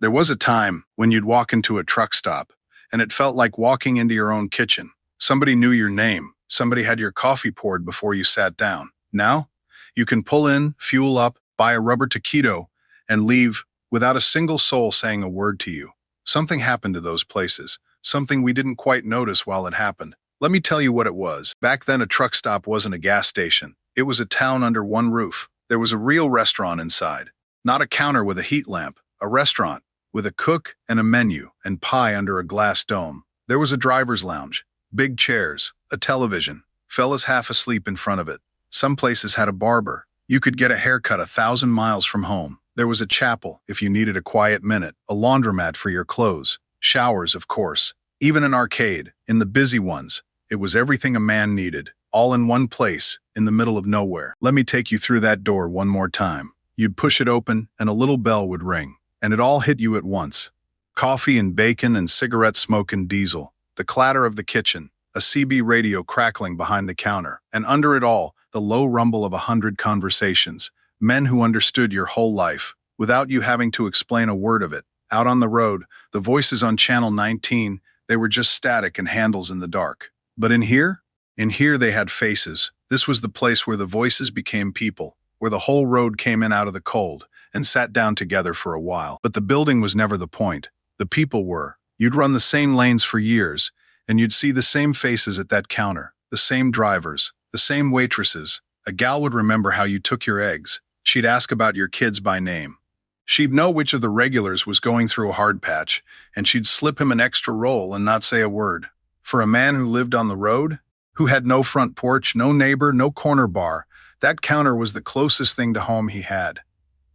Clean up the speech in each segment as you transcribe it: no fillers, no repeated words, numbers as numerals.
There was a time when you'd walk into a truck stop, and it felt like walking into your own kitchen. Somebody knew your name. Somebody had your coffee poured before you sat down. Now, you can pull in, fuel up, buy a rubber taquito, and leave without a single soul saying a word to you. Something happened to those places, something we didn't quite notice while it happened. Let me tell you what it was. Back then, a truck stop wasn't a gas station. It was a town under one roof. There was a real restaurant inside. Not a counter with a heat lamp, a restaurant with a cook and a menu and pie under a glass dome. There was a driver's lounge, big chairs, a television, fellas half asleep in front of it. Some places had a barber. You could get a haircut 1,000 miles from home. There was a chapel if you needed a quiet minute, a laundromat for your clothes, showers, of course, even an arcade. In the busy ones, it was everything a man needed, all in one place, in the middle of nowhere. Let me take you through that door one more time. You'd push it open and a little bell would ring, and it all hit you at once. Coffee and bacon and cigarette smoke and diesel, the clatter of the kitchen, a CB radio crackling behind the counter, and under it all, the low rumble of 100 conversations, men who understood your whole life, without you having to explain a word of it. Out on the road, the voices on Channel 19, they were just static and handles in the dark. But in here they had faces. This was the place where the voices became people, where the whole road came in out of the cold and sat down together for a while. But the building was never the point. The people were. You'd run the same lanes for years, and you'd see the same faces at that counter, the same drivers, the same waitresses. A gal would remember how you took your eggs. She'd ask about your kids by name. She'd know which of the regulars was going through a hard patch, and she'd slip him an extra roll and not say a word. For a man who lived on the road, who had no front porch, no neighbor, no corner bar, that counter was the closest thing to home he had.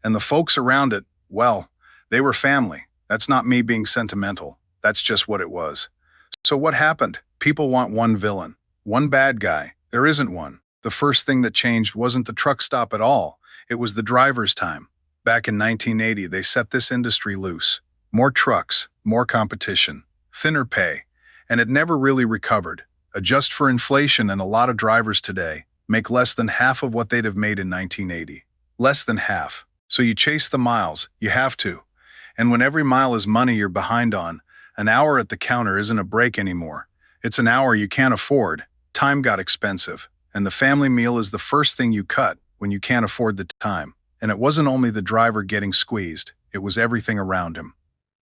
And the folks around it, well, they were family. That's not me being sentimental. That's just what it was. So what happened? People want one villain, one bad guy. There isn't one. The first thing that changed wasn't the truck stop at all. It was the driver's time. Back in 1980, they set this industry loose. More trucks, more competition, thinner pay, and it never really recovered. Adjust for inflation, and a lot of drivers today make less than half of what they'd have made in 1980. Less than half. So you chase the miles. You have to. And when every mile is money you're behind on, an hour at the counter isn't a break anymore. It's an hour you can't afford. Time got expensive, and the family meal is the first thing you cut when you can't afford the time. And it wasn't only the driver getting squeezed, it was everything around him.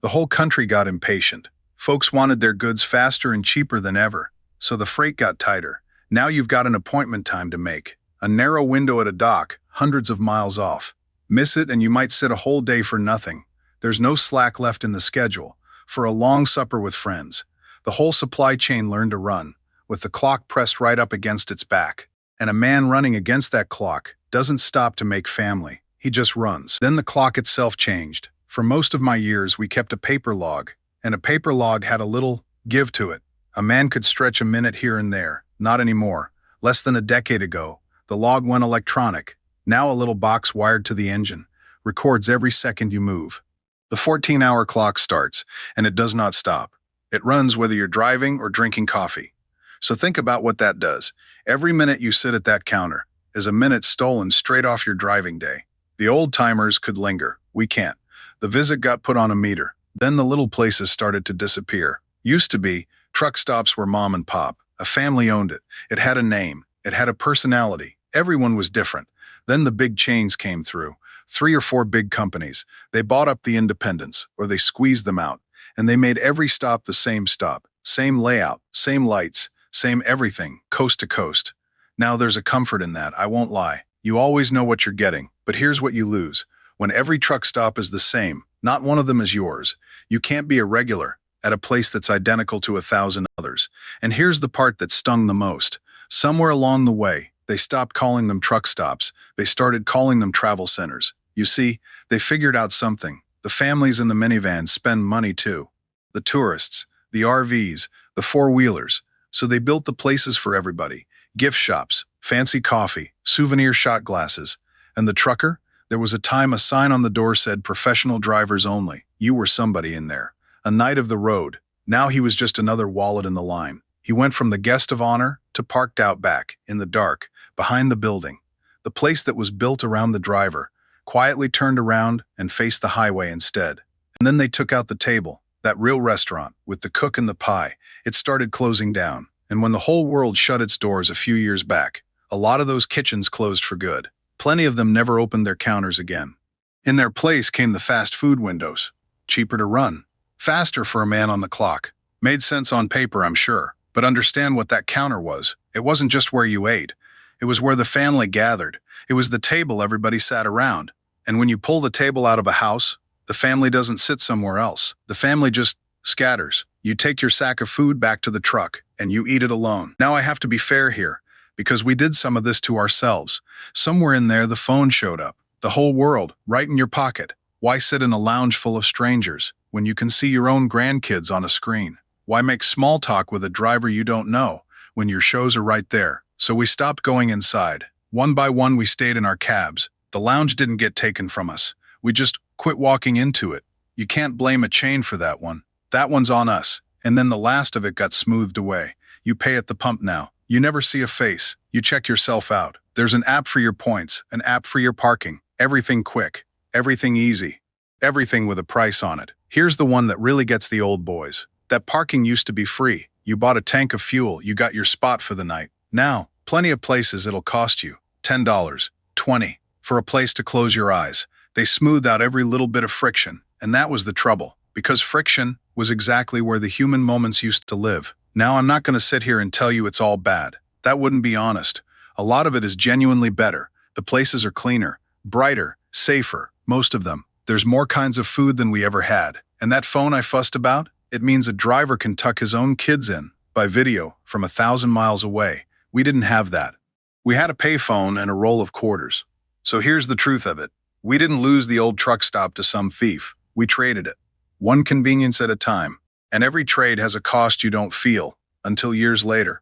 The whole country got impatient. Folks wanted their goods faster and cheaper than ever, so the freight got tighter. Now you've got an appointment time to make, a narrow window at a dock, hundreds of miles off. Miss it and you might sit a whole day for nothing. There's no slack left in the schedule. For a long supper with friends. The whole supply chain learned to run, with the clock pressed right up against its back. And a man running against that clock doesn't stop to make family. He just runs. Then the clock itself changed. For most of my years, we kept a paper log, and a paper log had a little give to it. A man could stretch a minute here and there. Not anymore. Less than a decade ago, the log went electronic. Now a little box wired to the engine records every second you move. The 14-hour clock starts, and it does not stop. It runs whether you're driving or drinking coffee. So think about what that does. Every minute you sit at that counter is a minute stolen straight off your driving day. The old-timers could linger. We can't. The visit got put on a meter. Then the little places started to disappear. Used to be, truck stops were mom and pop. A family owned it. It had a name. It had a personality. Everyone was different. Then the big chains came through. 3 or 4 big companies. They bought up the independents, or they squeezed them out, and they made every stop the same stop, same layout, same lights, same everything, coast to coast. Now there's a comfort in that, I won't lie. You always know what you're getting, but here's what you lose. When every truck stop is the same, not one of them is yours. You can't be a regular at a place that's identical to 1,000 others. And here's the part that stung the most. Somewhere along the way, they stopped calling them truck stops. They started calling them travel centers. You see, they figured out something. The families in the minivans spend money too. The tourists, the RVs, the four-wheelers. So they built the places for everybody. Gift shops, fancy coffee, souvenir shot glasses. And the trucker? There was a time a sign on the door said professional drivers only. You were somebody in there. A knight of the road. Now he was just another wallet in the line. He went from the guest of honor to parked out back, in the dark, behind the building. The place that was built around the driver, quietly turned around and faced the highway instead. And then they took out the table, that real restaurant, with the cook and the pie. It started closing down. And when the whole world shut its doors a few years back, a lot of those kitchens closed for good. Plenty of them never opened their counters again. In their place came the fast food windows. Cheaper to run. Faster for a man on the clock. Made sense on paper, I'm sure. But understand what that counter was. It wasn't just where you ate. It was where the family gathered. It was the table everybody sat around. And when you pull the table out of a house, the family doesn't sit somewhere else. The family just scatters. You take your sack of food back to the truck, and you eat it alone. Now I have to be fair here, because we did some of this to ourselves. Somewhere in there, the phone showed up. The whole world, right in your pocket. Why sit in a lounge full of strangers when you can see your own grandkids on a screen? Why make small talk with a driver you don't know when your shows are right there? So we stopped going inside. One by one, we stayed in our cabs. The lounge didn't get taken from us. We just quit walking into it. You can't blame a chain for that one. That one's on us. And then the last of it got smoothed away. You pay at the pump now. You never see a face. You check yourself out. There's an app for your points, an app for your parking. Everything quick, everything easy, everything with a price on it. Here's the one that really gets the old boys. That parking used to be free. You bought a tank of fuel, you got your spot for the night. Now, plenty of places it'll cost you $10, $20 for a place to close your eyes. They smoothed out every little bit of friction, and that was the trouble, because friction was exactly where the human moments used to live. Now I'm not going to sit here and tell you it's all bad. That wouldn't be honest. A lot of it is genuinely better. The places are cleaner, brighter, safer, most of them. There's more kinds of food than we ever had. And that phone I fussed about, it means a driver can tuck his own kids in, by video, from 1,000 miles away. We didn't have that. We had a payphone and a roll of quarters. So here's the truth of it. We didn't lose the old truck stop to some thief. We traded it. One convenience at a time. And every trade has a cost you don't feel until years later.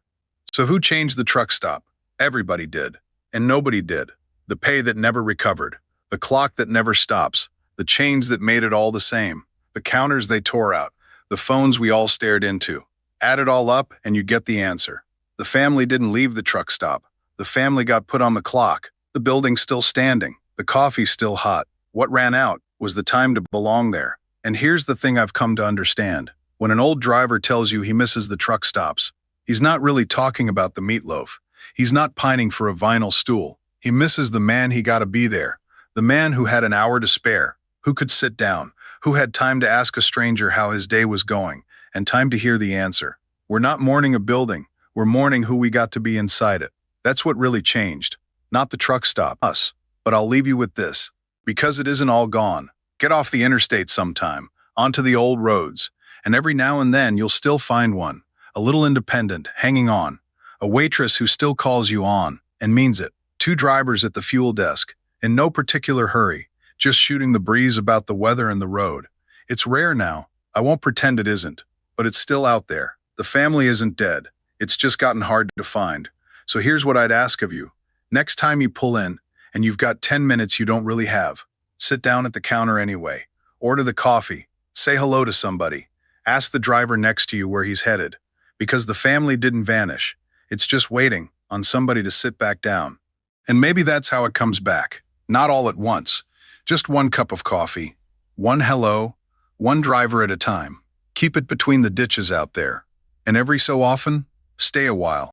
So who changed the truck stop? Everybody did. And nobody did. The pay that never recovered. The clock that never stops. The chains that made it all the same. The counters they tore out. The phones we all stared into. Add it all up and you get the answer. The family didn't leave the truck stop. The family got put on the clock. The building's still standing. The coffee's still hot. What ran out was the time to belong there. And here's the thing I've come to understand. When an old driver tells you he misses the truck stops, he's not really talking about the meatloaf. He's not pining for a vinyl stool. He misses the man he got to be there. The man who had an hour to spare, who could sit down, who had time to ask a stranger how his day was going, and time to hear the answer. We're not mourning a building. We're mourning who we got to be inside it. That's what really changed. Not the truck stop, us. But I'll leave you with this. Because it isn't all gone, get off the interstate sometime, onto the old roads, and every now and then you'll still find one, a little independent, hanging on, a waitress who still calls you on, and means it, 2 drivers at the fuel desk, in no particular hurry, just shooting the breeze about the weather and the road. It's rare now, I won't pretend it isn't, but it's still out there. The family isn't dead, it's just gotten hard to find. So here's what I'd ask of you. Next time you pull in, and you've got 10 minutes you don't really have, sit down at the counter anyway, order the coffee, say hello to somebody, ask the driver next to you where he's headed, because the family didn't vanish. It's just waiting on somebody to sit back down. And maybe that's how it comes back. Not all at once. Just one cup of coffee, one hello, one driver at a time. Keep it between the ditches out there. And every so often, stay a while.